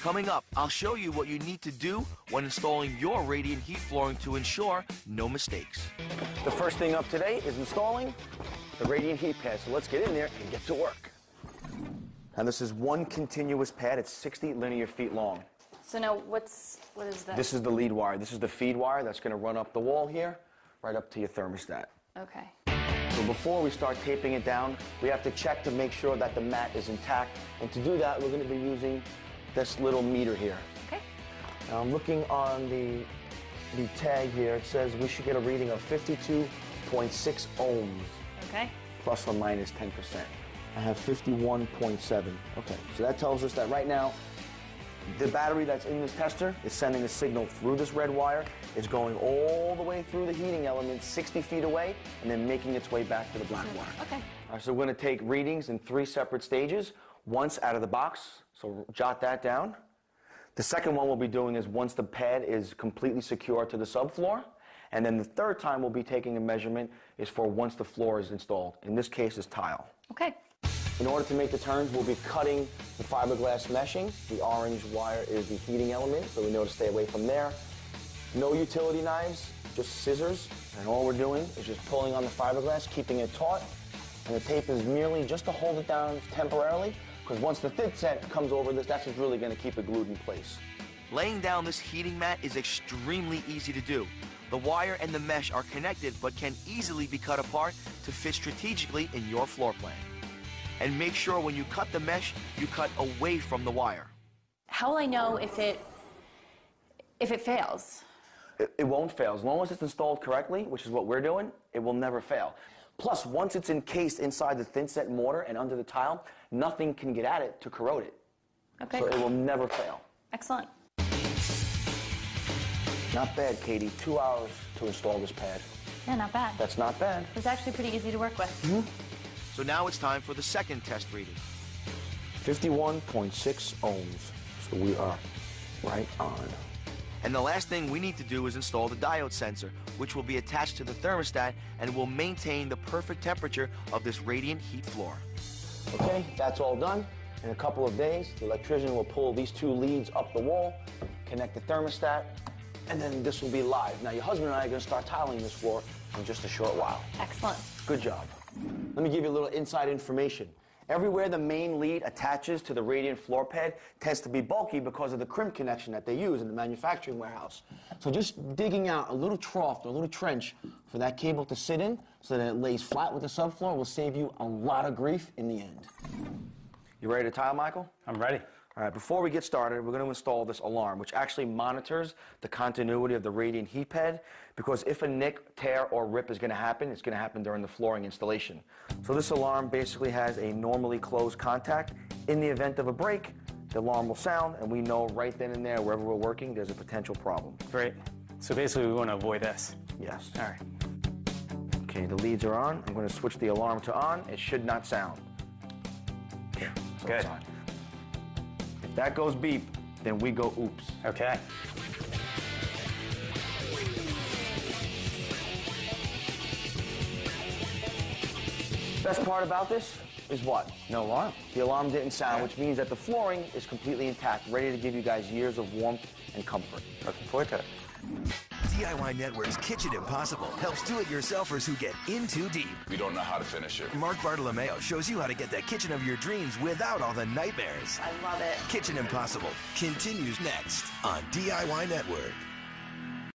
Coming up, I'll show you what you need to do when installing your radiant heat flooring to ensure no mistakes. The first thing up today is installing the radiant heat pad. So let's get in there and get to work. And this is one continuous pad. It's 60 linear feet long. So now what is this? This is the lead wire. This is the feed wire that's going to run up the wall here, right up to your thermostat. Okay. So before we start taping it down, we have to check to make sure that the mat is intact. And to do that, we're going to be using this little meter here. Okay. Now I'm looking on the tag here. It says we should get a reading of 52.6 ohms. Okay. Plus or minus 10%. I have 51.7. Okay, so that tells us that right now, the battery that's in this tester is sending a signal through this red wire. It's going all the way through the heating element 60 feet away and then making its way back to the black wire. Okay. All right, so we're going to take readings in 3 separate stages. Once out of the box, so jot that down. The second one we'll be doing is once the pad is completely secure to the subfloor. And then the third time we'll be taking a measurement is for once the floor is installed. In this case, is tile. Okay. In order to make the turns, we'll be cutting the fiberglass meshing. The orange wire is the heating element, so we know to stay away from there. No utility knives, just scissors. And all we're doing is just pulling on the fiberglass, keeping it taut. And the tape is merely just to hold it down temporarily, because once the thin set comes over this, that's what's really going to keep it glued in place. Laying down this heating mat is extremely easy to do. The wire and the mesh are connected but can easily be cut apart to fit strategically in your floor plan. And make sure when you cut the mesh, you cut away from the wire. How will I know if it fails? It won't fail. As long as it's installed correctly, which is what we're doing, it will never fail. Plus, once it's encased inside the thin-set mortar and under the tile, nothing can get at it to corrode it. Okay. So it will never fail. Excellent. Not bad, Katie. 2 hours to install this pad. Yeah, not bad. That's not bad. It was actually pretty easy to work with. Mm-hmm. So now it's time for the second test reading. 51.6 ohms. So we are right on. And the last thing we need to do is install the diode sensor, which will be attached to the thermostat and will maintain the perfect temperature of this radiant heat floor. Okay, that's all done. In a couple of days, the electrician will pull these 2 leads up the wall, connect the thermostat, and then this will be live. Now, your husband and I are going to start tiling this floor in just a short while. Excellent. Good job. Let me give you a little inside information. Everywhere the main lead attaches to the radiant floor pad tends to be bulky because of the crimp connection that they use in the manufacturing warehouse. So just digging out a little trough or a little trench for that cable to sit in so that it lays flat with the subfloor will save you a lot of grief in the end. You ready to tile, Michael? I'm ready. All right, before we get started, we're going to install this alarm, which actually monitors the continuity of the radiant heat pad, because if a nick, tear, or rip is going to happen, it's going to happen during the flooring installation. So this alarm basically has a normally closed contact. In the event of a break, the alarm will sound, and we know right then and there, wherever we're working, there's a potential problem. Great. So basically, we want to avoid this. Yes. All right. Okay, the leads are on. I'm going to switch the alarm to on. It should not sound. Good. It's on. If that goes beep, then we go oops. Okay. Best part about this is what? No alarm. The alarm didn't sound, which means that the flooring is completely intact, ready to give you guys years of warmth and comfort. Looking forward to it. DIY Network's Kitchen Impossible helps do-it-yourselfers who get in too deep. We don't know how to finish it. Mark Bartolomeo shows you how to get that kitchen of your dreams without all the nightmares. I love it. Kitchen Impossible continues next on DIY Network.